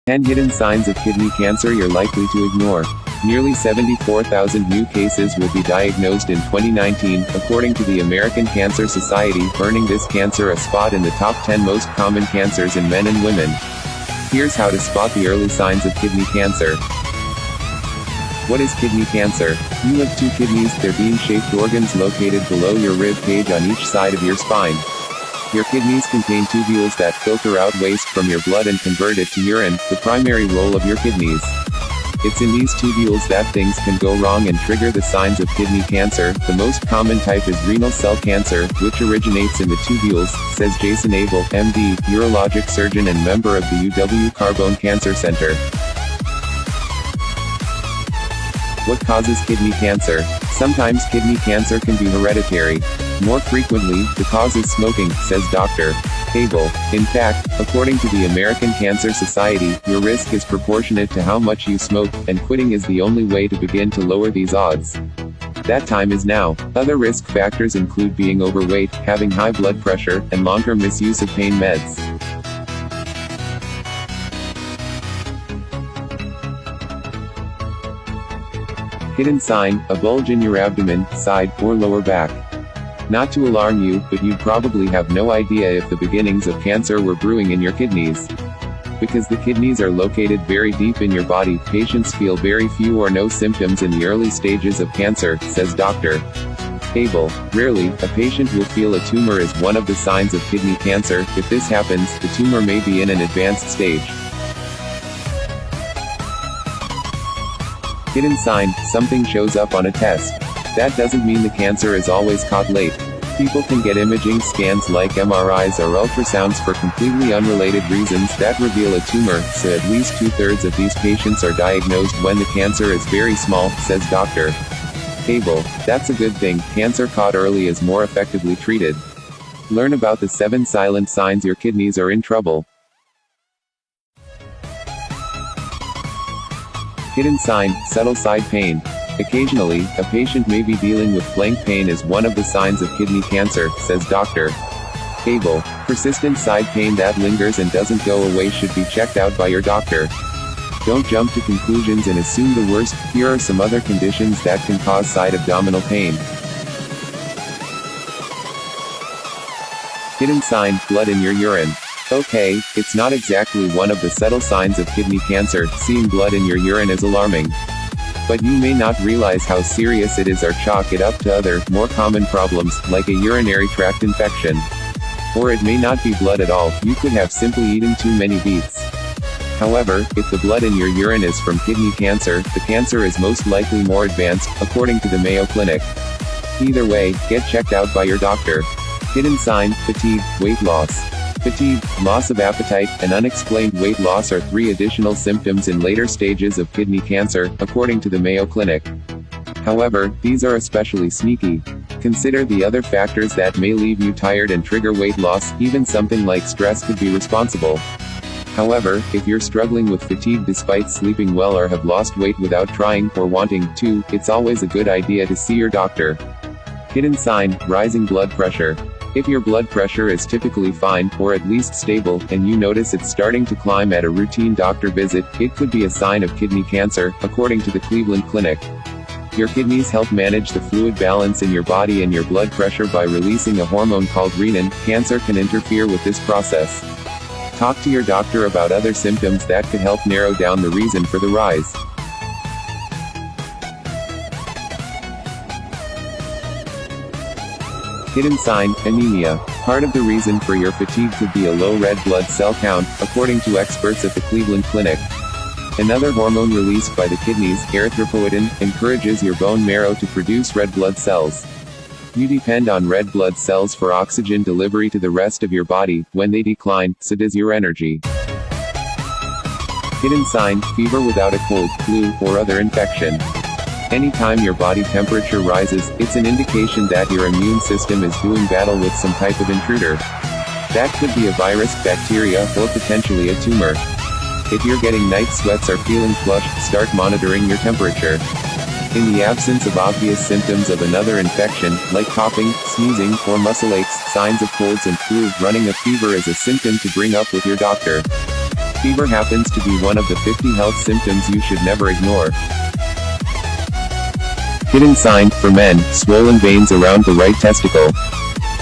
10 hidden signs of kidney cancer you're likely to ignore. Nearly 74,000 new cases will be diagnosed in 2019, according to the American Cancer Society, earning this cancer a spot in the top 10 most common cancers in men and women. Here's how to spot the early signs of kidney cancer. What is kidney cancer? You have two kidneys, they're bean-shaped organs located below your rib cage on each side of your spine. Your kidneys contain tubules that filter out waste from your blood and convert it to urine, the primary role of your kidneys. It's in these tubules that things can go wrong and trigger the signs of kidney cancer. The most common type is renal cell cancer, which originates in the tubules, says Jason Abel, MD, urologic surgeon and member of the UW Carbone Cancer Center. What causes kidney cancer? Sometimes kidney cancer can be hereditary. More frequently, the cause is smoking, says Dr. Abel. In fact, according to the American Cancer Society, your risk is proportionate to how much you smoke, and quitting is the only way to begin to lower these odds. That time is now. Other risk factors include being overweight, having high blood pressure, and long-term misuse of pain meds. Hidden sign, a bulge in your abdomen, side, or lower back. Not to alarm you, but you'd probably have no idea if the beginnings of cancer were brewing in your kidneys. Because the kidneys are located very deep in your body, patients feel very few or no symptoms in the early stages of cancer, says Dr. Abel. Rarely, a patient will feel a tumor is one of the signs of kidney cancer. If this happens, the tumor may be in an advanced stage. Hidden sign, something shows up on a test. That doesn't mean the cancer is always caught late. People can get imaging scans like MRIs or ultrasounds for completely unrelated reasons that reveal a tumor, so at least 2/3 of these patients are diagnosed when the cancer is very small, says Dr. Abel. That's a good thing, cancer caught early is more effectively treated. Learn about the 7 silent signs your kidneys are in trouble. Hidden sign, subtle side pain. Occasionally, a patient may be dealing with flank pain as one of the signs of kidney cancer, says Dr. Abel. Persistent side pain that lingers and doesn't go away should be checked out by your doctor. Don't jump to conclusions and assume the worst. Here are some other conditions that can cause side abdominal pain. Hidden sign, blood in your urine. Okay, it's not exactly one of the subtle signs of kidney cancer. Seeing blood in your urine is alarming. But you may not realize how serious it is or chalk it up to other, more common problems, like a urinary tract infection. Or it may not be blood at all, you could have simply eaten too many beets. However, if the blood in your urine is from kidney cancer, the cancer is most likely more advanced, according to the Mayo Clinic. Either way, get checked out by your doctor. Hidden sign, fatigue, weight loss. Fatigue, loss of appetite, and unexplained weight loss are 3 additional symptoms in later stages of kidney cancer, according to the Mayo Clinic. However, these are especially sneaky. Consider the other factors that may leave you tired and trigger weight loss. Even something like stress could be responsible. However, if you're struggling with fatigue despite sleeping well or have lost weight without trying or wanting to, it's always a good idea to see your doctor. Hidden sign, rising blood pressure. If your blood pressure is typically fine, or at least stable, and you notice it's starting to climb at a routine doctor visit, it could be a sign of kidney cancer, according to the Cleveland Clinic. Your kidneys help manage the fluid balance in your body and your blood pressure by releasing a hormone called renin. Cancer can interfere with this process. Talk to your doctor about other symptoms that could help narrow down the reason for the rise. Hidden sign, anemia. Part of the reason for your fatigue could be a low red blood cell count, according to experts at the Cleveland Clinic. Another hormone released by the kidneys, erythropoietin, encourages your bone marrow to produce red blood cells. You depend on red blood cells for oxygen delivery to the rest of your body. When they decline, so does your energy. Hidden sign, fever without a cold, flu, or other infection. Anytime your body temperature rises, it's an indication that your immune system is doing battle with some type of intruder. That could be a virus, bacteria, or potentially a tumor. If you're getting night sweats or feeling flushed, start monitoring your temperature. In the absence of obvious symptoms of another infection, like coughing, sneezing, or muscle aches, signs of colds and flu, running a fever is a symptom to bring up with your doctor. Fever happens to be one of the 50 health symptoms you should never ignore. Hidden sign, for men, swollen veins around the right testicle.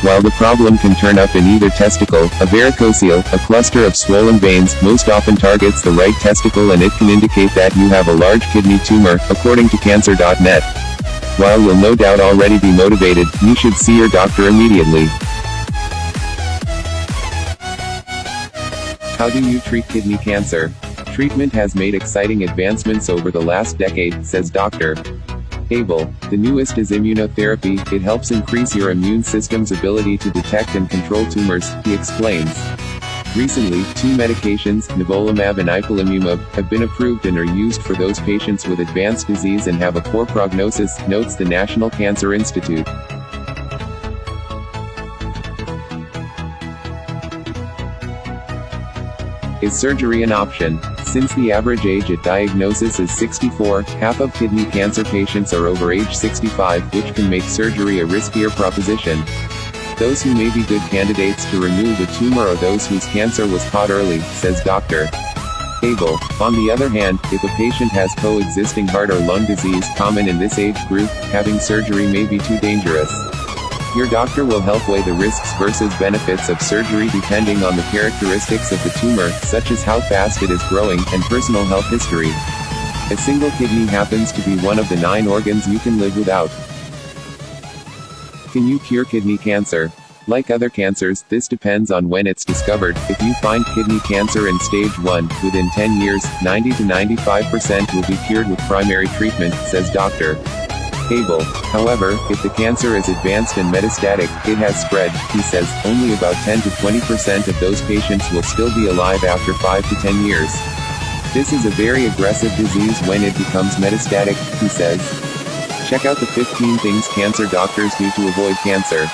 While the problem can turn up in either testicle, a varicocele, a cluster of swollen veins, most often targets the right testicle, and it can indicate that you have a large kidney tumor, according to Cancer.net. While you'll no doubt already be motivated, you should see your doctor immediately. How do you treat kidney cancer? Treatment has made exciting advancements over the last decade, says Dr. Abel. The newest is immunotherapy. It helps increase your immune system's ability to detect and control tumors, he explains. Recently, two medications, nivolumab and ipilimumab, have been approved and are used for those patients with advanced disease and have a poor prognosis, notes the National Cancer Institute. Is surgery an option? Since the average age at diagnosis is 64, half of kidney cancer patients are over age 65, which can make surgery a riskier proposition. Those who may be good candidates to remove a tumor are those whose cancer was caught early, says Dr. Abel. On the other hand, if a patient has coexisting heart or lung disease, common in this age group, having surgery may be too dangerous. Your doctor will help weigh the risks versus benefits of surgery depending on the characteristics of the tumor, such as how fast it is growing, and personal health history. A single kidney happens to be one of the 9 organs you can live without. Can you cure kidney cancer? Like other cancers, this depends on when it's discovered. If you find kidney cancer in stage 1, within 10 years, 90 to 95% will be cured with primary treatment, says Dr. Abel. However, if the cancer is advanced and metastatic, it has spread, he says. Only about 10 to 20% of those patients will still be alive after 5 to 10 years. This is a very aggressive disease when it becomes metastatic, he says. Check out the 15 things cancer doctors do to avoid cancer.